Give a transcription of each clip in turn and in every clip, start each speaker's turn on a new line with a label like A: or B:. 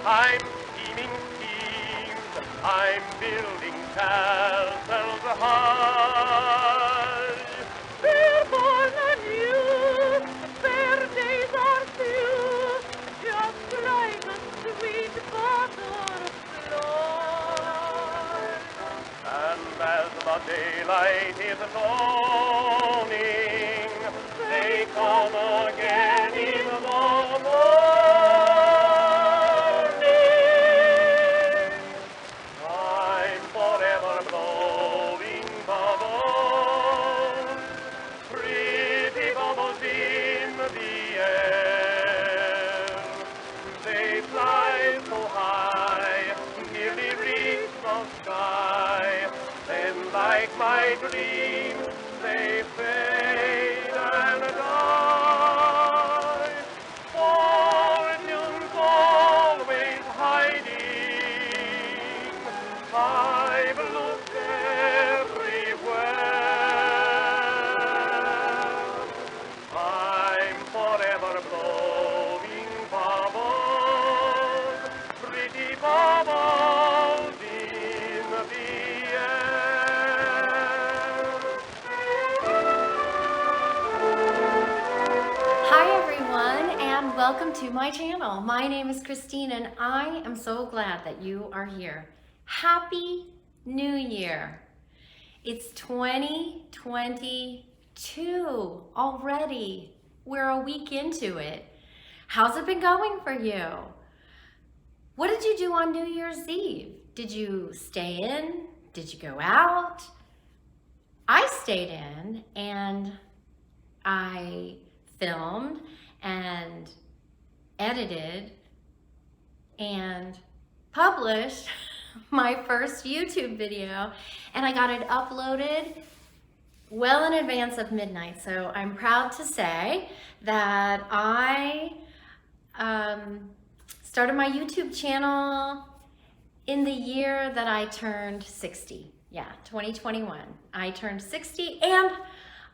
A: I'm scheming schemes, I'm building castles high. They're born anew, their days are few, just like a sweet butterfly. And as the daylight is dawning, they come again in the morning. I'm forever blowing bubbles, pretty bubbles in the air. They fly so high, nearly reach the sky. Then, like my dreams, they fade and die. Fortune's always hiding. I've looked everywhere. I'm forever blowing bubbles, pretty bubbles in the
B: Hi everyone, and welcome to my channel. My name is Christine and I am so glad that you are here. Happy New Year. It's 2022 already. We're a week into it. How's it been going for you? What did you do on New Year's Eve? Did you stay in? Did you go out? I stayed in and I filmed and edited and published my first YouTube video, and I got it uploaded well in advance of midnight. So I'm proud to say that I started my YouTube channel in the year that I turned 60. Yeah, 2021. I turned 60 and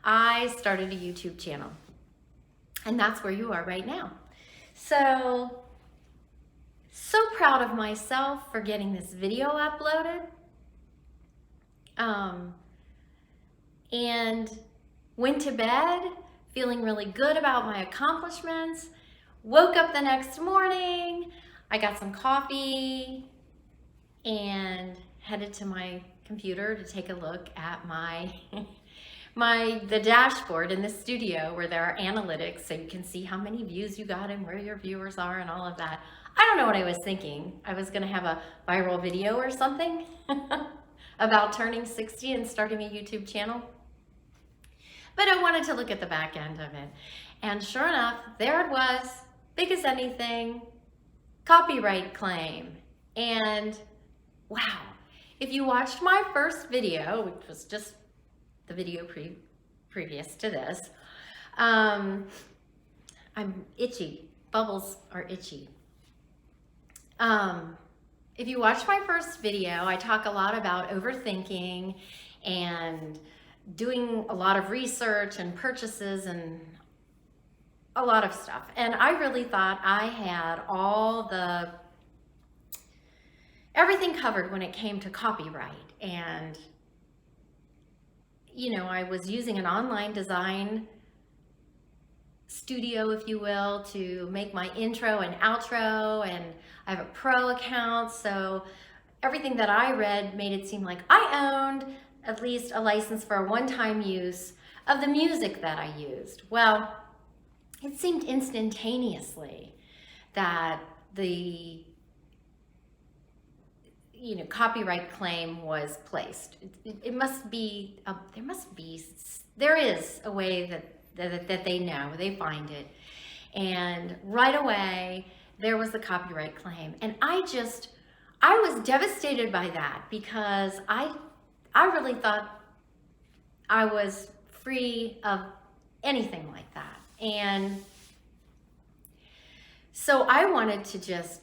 B: I started a YouTube channel. And that's where you are right now. So proud of myself for getting this video uploaded. And went to bed feeling really good about my accomplishments. Woke up the next morning, I got some coffee and headed to my computer to take a look at the dashboard in the studio where there are analytics, so you can see how many views you got and where your viewers are and all of that. I don't know what I was thinking. I was gonna have a viral video or something about turning 60 and starting a YouTube channel. But I wanted to look at the back end of it. And sure enough, there it was, big as anything, copyright claim. And wow, if you watched my first video, which was just the video previous to this, I'm itchy. Bubbles are itchy. If you watch my first video, I talk a lot about overthinking and doing a lot of research and purchases and a lot of stuff. And I really thought I had everything covered when it came to copyright. And you know, I was using an online design studio, if you will, to make my intro and outro, and I have a pro account, so everything that I read made it seem like I owned at least a license for a one-time use of the music that I used. Well, it seemed instantaneously that the copyright claim was placed. There is a way that they know, they find it. And right away, there was the copyright claim. And I was devastated by that because I really thought I was free of anything like that. And so I wanted to just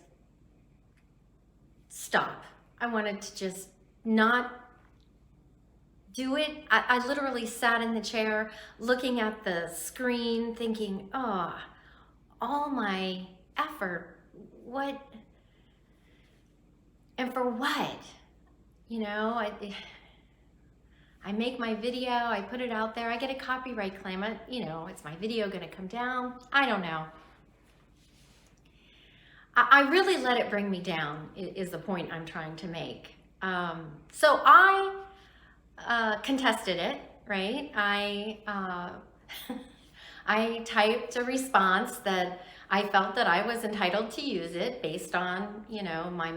B: stop. I wanted to just not do it. I literally sat in the chair looking at the screen thinking, oh, all my effort, what And for what? You know, I make my video, I put it out there, I get a copyright claim. You know, is my video gonna come down? I don't know. I really let it bring me down, is the point I'm trying to make. So I contested it, right? I typed a response that I felt that I was entitled to use it based on, you know, my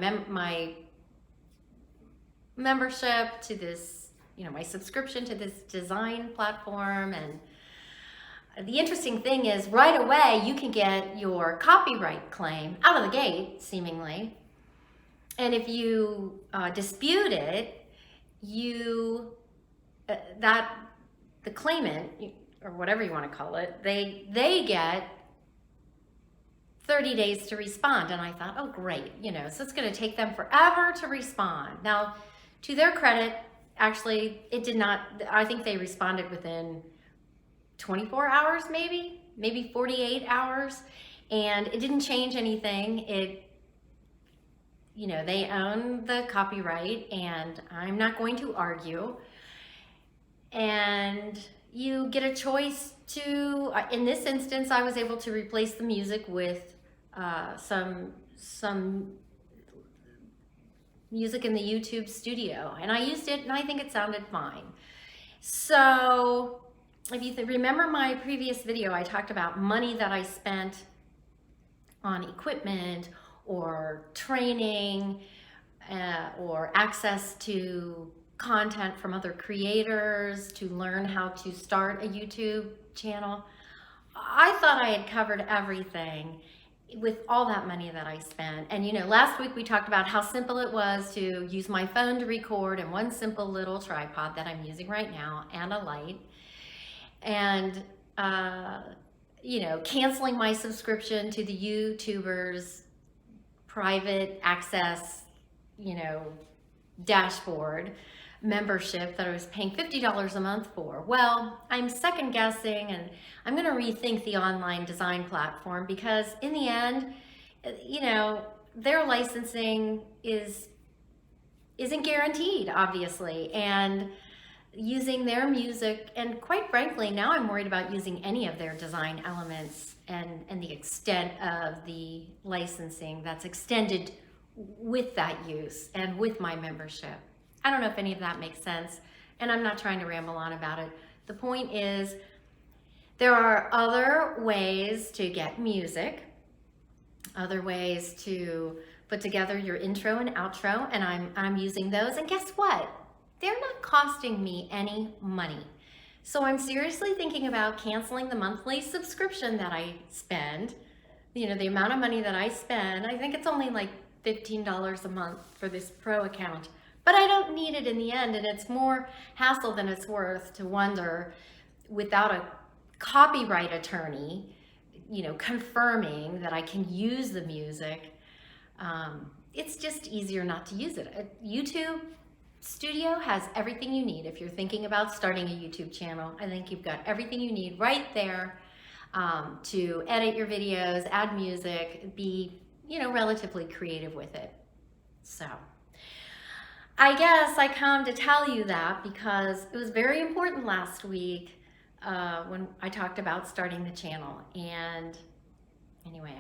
B: membership to this, you know, my subscription to this design platform. And the interesting thing is right away you can get your copyright claim out of the gate, seemingly. And if you dispute it, the claimant, or whatever you want to call it, they get 30 days to respond. And I thought, oh great, you know, so it's going to take them forever to respond. Now, to their credit, actually, it did not. I think they responded within 24 hours, maybe 48 hours, and it didn't change anything. You know, they own the copyright, and I'm not going to argue. And you get a choice to, in this instance, I was able to replace the music with some music in the YouTube studio, and I used it and I think it sounded fine. So if you remember my previous video, I talked about money that I spent on equipment or training or access to content from other creators to learn how to start a YouTube channel. I thought I had covered everything with all that money that I spent. And you know, last week we talked about how simple it was to use my phone to record and one simple little tripod that I'm using right now and a light. And you know, canceling my subscription to the YouTuber's private access, you know, dashboard membership that I was paying $50 a month for. Well, I'm second guessing, and I'm going to rethink the online design platform, because in the end, you know, their licensing isn't guaranteed, obviously, and using their music, and quite frankly, now I'm worried about using any of their design elements and the extent of the licensing that's extended with that use and with my membership. I don't know if any of that makes sense, and I'm not trying to ramble on about it. The point is, there are other ways to get music, other ways to put together your intro and outro, and I'm using those, and guess what? They're not costing me any money. So I'm seriously thinking about canceling the monthly subscription that I spend. You know, the amount of money that I spend, I think it's only like $15 a month for this pro account. But I don't need it in the end, and it's more hassle than it's worth to wonder, without a copyright attorney, you know, confirming that I can use the music. It's just easier not to use it. YouTube Studio has everything you need. If you're thinking about starting a YouTube channel, I think you've got everything you need right there to edit your videos, add music, be, you know, relatively creative with it. So I guess I come to tell you that because it was very important last week when I talked about starting the channel. And anyway,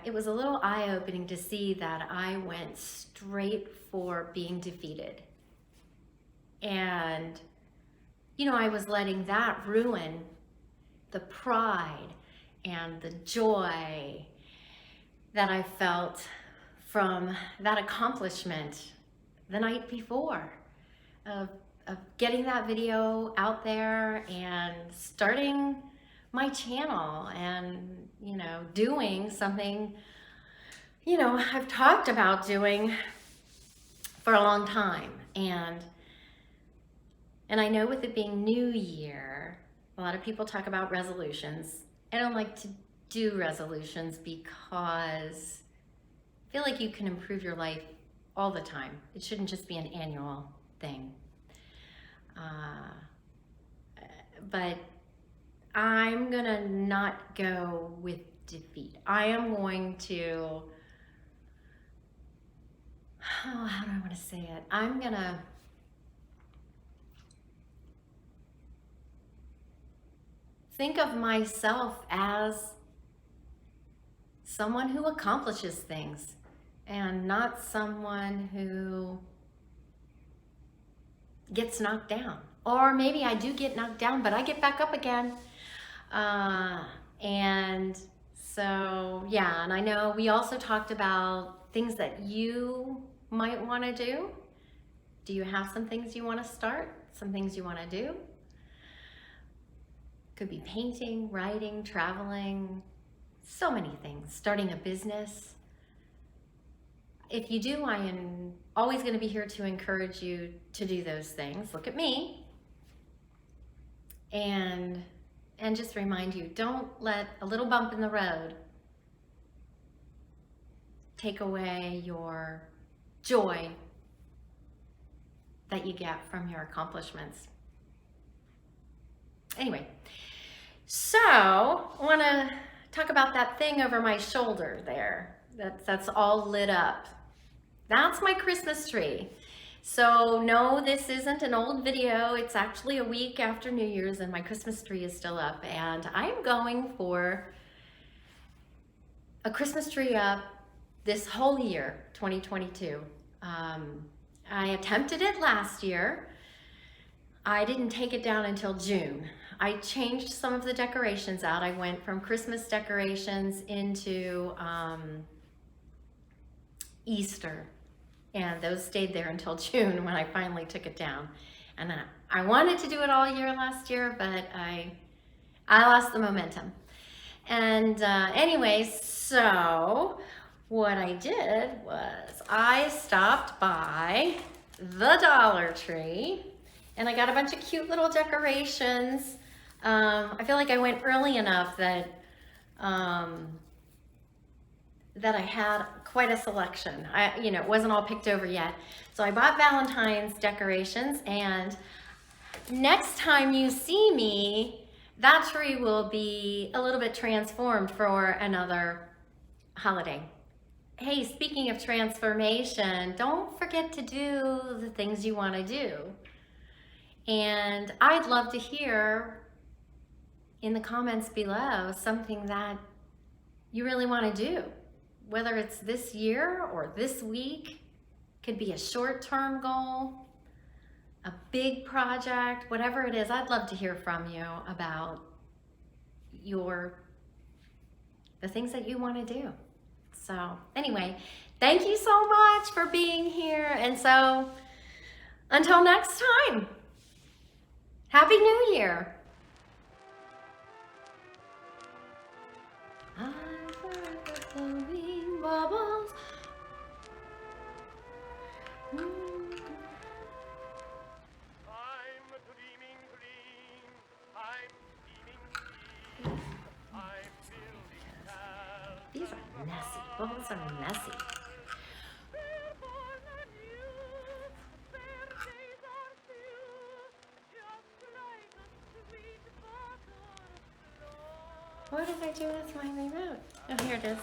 B: it was a little eye-opening to see that I went straight for being defeated. And, you know, I was letting that ruin the pride and the joy that I felt from that accomplishment the night before of getting that video out there and starting my channel and, you know, doing something, you know, I've talked about doing for a long time. And I know with it being New Year, a lot of people talk about resolutions. I don't like to do resolutions because I feel like you can improve your life all the time. It shouldn't just be an annual thing. But I'm gonna not go with defeat. I am going to oh, how do I want to say it? I'm gonna think of myself as someone who accomplishes things and not someone who gets knocked down. Or maybe I do get knocked down, but I get back up again. And so, yeah, and I know we also talked about things that you might want to do. Do you have some things you want to start? Some things you want to do? Could be painting, writing, traveling, so many things. Starting a business. If you do, I am always going to be here to encourage you to do those things. Look at me. And just remind you, don't let a little bump in the road take away your joy that you get from your accomplishments. Anyway, so I want to talk about that thing over my shoulder there. That's all lit up. That's my Christmas tree. So no, this isn't an old video. It's actually a week after New Year's and my Christmas tree is still up. And I'm going for a Christmas tree up this whole year, 2022. I attempted it last year. I didn't take it down until June. I changed some of the decorations out. I went from Christmas decorations into Easter. And those stayed there until June when I finally took it down. And then I wanted to do it all year last year, but I lost the momentum. And anyway, so what I did was I stopped by the Dollar Tree and I got a bunch of cute little decorations. I feel like I went early enough that I had quite a selection. It wasn't all picked over yet. So I bought Valentine's decorations, and next time you see me, that tree will be a little bit transformed for another holiday. Hey, speaking of transformation, don't forget to do the things you want to do. And I'd love to hear in the comments below something that you really want to do. Whether it's this year or this week, could be a short-term goal, a big project, whatever it is. I'd love to hear from you about the things that you want to do. So anyway, thank you so much for being here. And so until next time, Happy New Year. Bubbles.
A: I'm dreaming dream, I'm steaming steam, I'm building castles.
B: These are messy. Bubbles are messy.
A: We're born anew, fair days are few, just like a sweet butter flow.
B: What did I do with my remote? Oh, here it is.